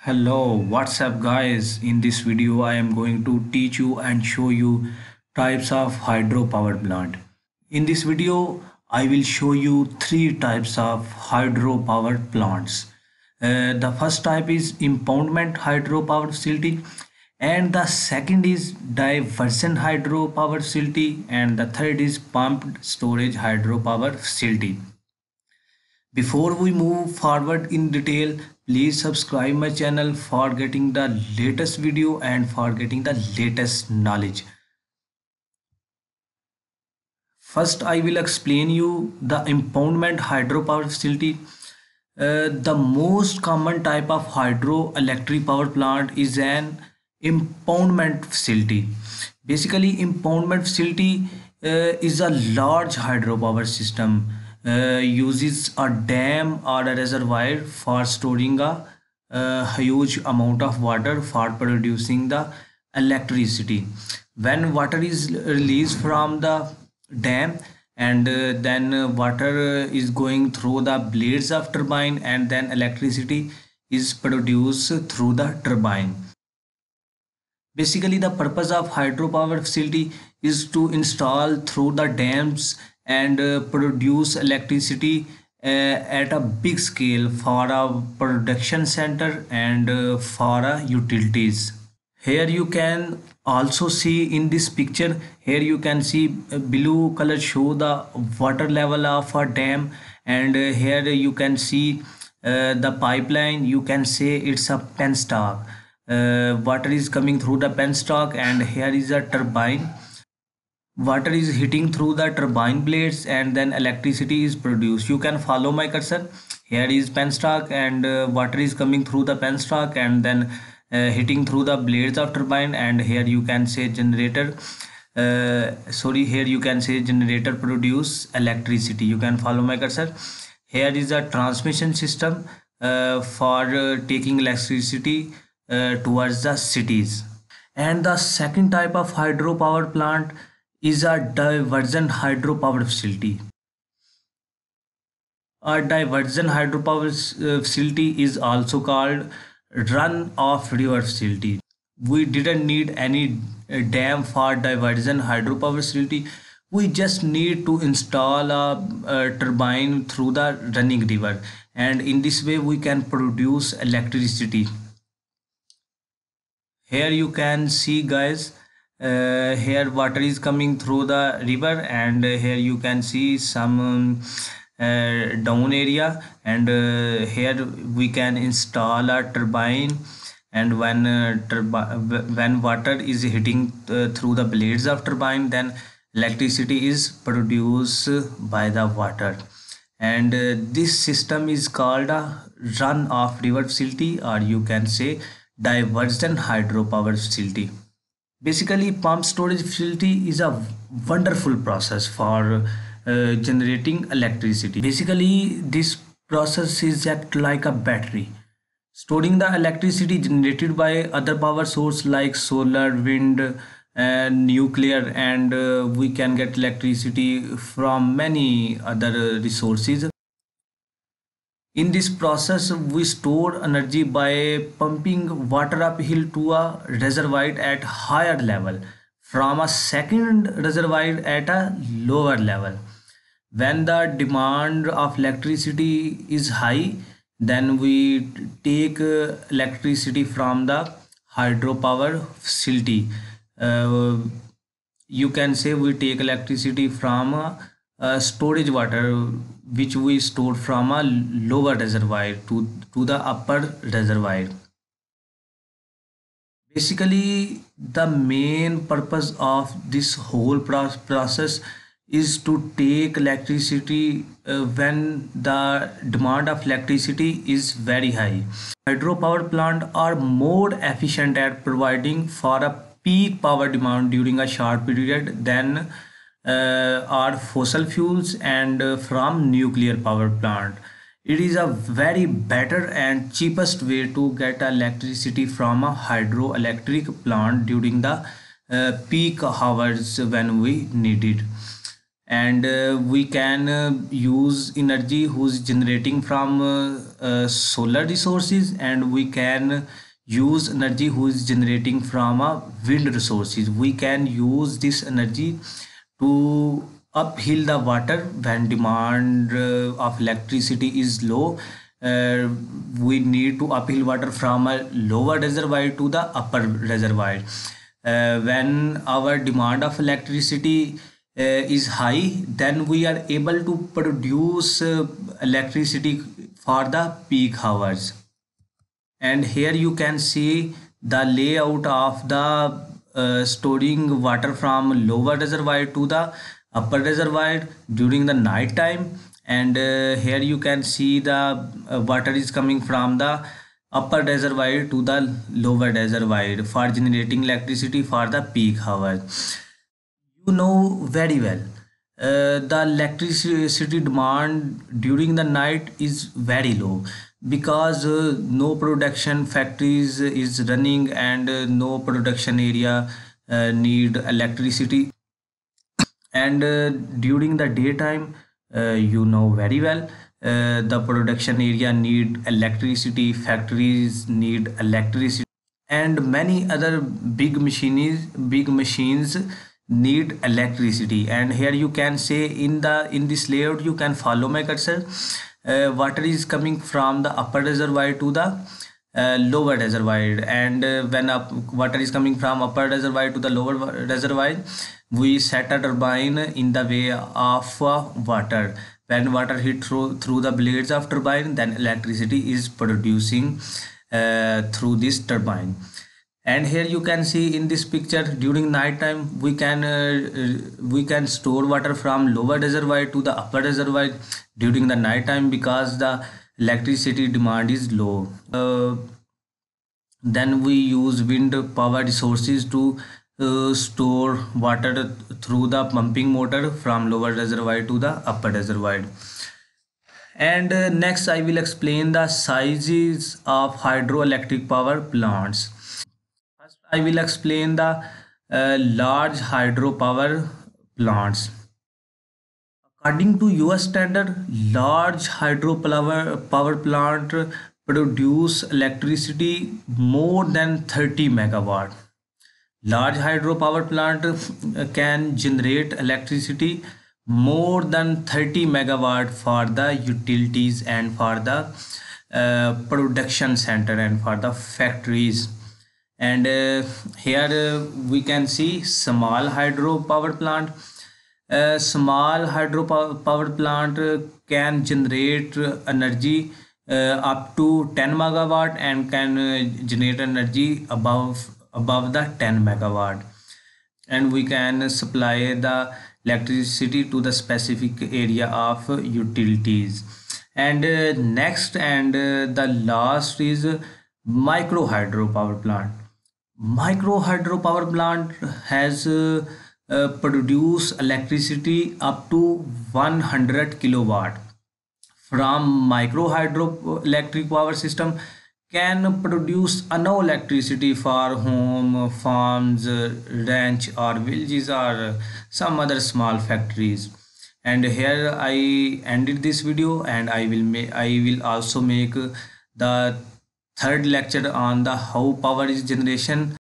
Hello, what's up guys? In this video I am going to teach you and show you types of hydropower plant. In this video I will show you three types of hydropower plants. The first type is impoundment hydropower facility, and the second is diversion hydropower facility, and the third is pumped storage hydropower facility. Before we move forward in detail, please subscribe my channel for getting the latest video and for getting the latest knowledge. First, I will explain you the impoundment hydropower facility. The most common type of hydroelectric power plant is an impoundment facility. Basically, impoundment facility is a large hydropower system, uses a dam or a reservoir for storing a huge amount of water for producing the electricity. When water is released from the dam, and then water is going through the blades of turbine, and then electricity is produced through the turbine. Basically, the purpose of hydropower facility is to install through the dams and produce electricity at a big scale for a production center and for utilities. Here you can also see in this picture, here you can see blue color show the water level of a dam, and here you can see the pipeline. You can say it's a penstock. Water is coming through the penstock, and here is a turbine. Water is hitting through the turbine blades, and then electricity is produced. You can follow my cursor. Here is penstock, and water is coming through the penstock and then hitting through the blades of turbine, and here you can say generator. Here you can say generator produce electricity. You can follow my cursor. Here is a transmission system for taking electricity towards the cities. And the second type of hydropower plant is a diversion hydropower facility. A diversion hydropower facility is also called run-off river facility. We didn't need any dam for diversion hydropower facility. We just need to install a turbine through the running river, and in this way we can produce electricity. Here you can see guys, here water is coming through the river, and here you can see some down area, and here we can install a turbine, and when water is hitting through the blades of turbine, then electricity is produced by the water. And this system is called a run-off river facility, or you can say diversion hydropower facility. Basically, pump storage facility is a wonderful process for generating electricity. Basically, this process is act like a battery, storing the electricity generated by other power source like solar, wind, and nuclear, and we can get electricity from many other resources. In this process, we store energy by pumping water uphill to a reservoir at higher level from a second reservoir at a lower level. When the demand of electricity is high, then we take electricity from the hydropower facility. Uh, you can say we take electricity from storage water which we store from a lower reservoir to the upper reservoir. Basically, the main purpose of this whole process is to take electricity when the demand of electricity is very high. Hydropower plants are more efficient at providing for a peak power demand during a short period than are fossil fuels and from nuclear power plant. It is a very better and cheapest way to get electricity from a hydroelectric plant during the peak hours when we need it. and we can use energy who's generating from solar resources, and we can use energy who is generating from wind resources. We can use this energy to uphill the water when demand of electricity is low. uh, we need to uphill water from a lower reservoir to the upper reservoir. When our demand of electricity is high, then we are able to produce electricity for the peak hours. And here you can see the layout of the storing water from lower reservoir to the upper reservoir during the night time. And here you can see the water is coming from the upper reservoir to the lower reservoir for generating electricity for the peak hour. You know very well, the electricity demand during the night is very low, because no production factories is running, and no production area need electricity. And during the daytime, you know very well, the production area need electricity, factories need electricity, and many other big machines need electricity. And here you can say, in this layout, you can follow my cursor. Water is coming from the upper reservoir to the lower reservoir, and when water is coming from upper reservoir to the lower reservoir, we set a turbine in the way of water. When water hit through the blades of turbine, then electricity is producing through this turbine. And here you can see in this picture, during night time we can store water from lower reservoir to the upper reservoir during the night time, because the electricity demand is low. Then we use wind power resources to store water through the pumping motor from lower reservoir to the upper reservoir. And next I will explain the sizes of hydroelectric power plants. First, I will explain the large hydropower plants. According to US standard, large hydropower power plant produce electricity more than 30 megawatt. Large hydropower plant can generate electricity more than 30 megawatt for the utilities and for the production center and for the factories. And here we can see small hydropower plant. A small hydropower plant can generate energy up to 10 megawatt, and can generate energy above the 10 megawatt, and we can supply the electricity to the specific area of utilities. And next and the last is micro hydropower plant. Micro hydropower plant has produce electricity up to 100 kilowatt. From micro hydroelectric power system can produce enough electricity for home, farms, ranch or villages, or some other small factories. And here I ended this video, and I will also make the third lecture on the how power is generation